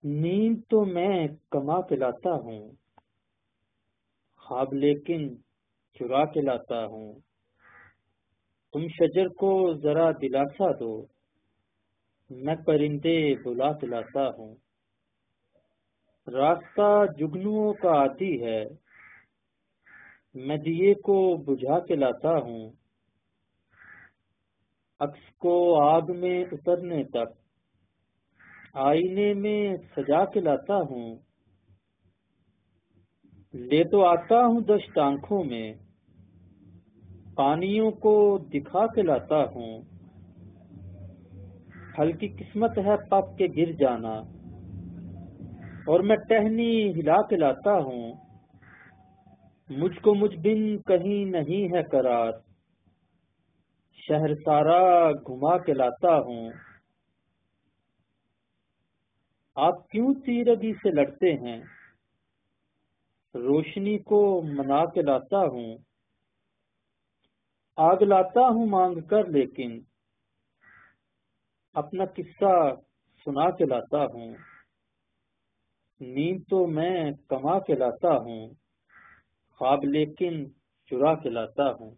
نیند تو میں کما کے لاتا ہوں، خواب لیکن چرا کے لاتا ہوں۔ تم شجر کو ذرا دلاسا دو، میں پرندے بلا کے لاتا ہوں۔ راستہ جگنوؤں کا عادی ہے، میں دیے کو بجھا کے لاتا ہوں۔ عکس کو آگ میں اترنے تک آئینے میں سجا کے لاتا ہوں۔ لے تو آتا ہوں دشت آنکھوں میں، پانیوں کو دکھا کے لاتا ہوں۔ ہلکی قسمت ہے پک کے گر جانا، اور میں ٹہنی ہلا کے لاتا ہوں۔ مجھ کو مجھ بن کہیں نہیں ہے قرار، شہر سارا گھما کے لاتا ہوں۔ آپ کیوں تیرگی سے لڑتے ہیں، روشنی کو منا کے لاتا ہوں۔ آگ لاتا ہوں مانگ کر لیکن اپنا قصہ سنا کے لاتا ہوں۔ نیند تو میں کما کے لاتا ہوں، خواب لیکن چرا کے لاتا ہوں۔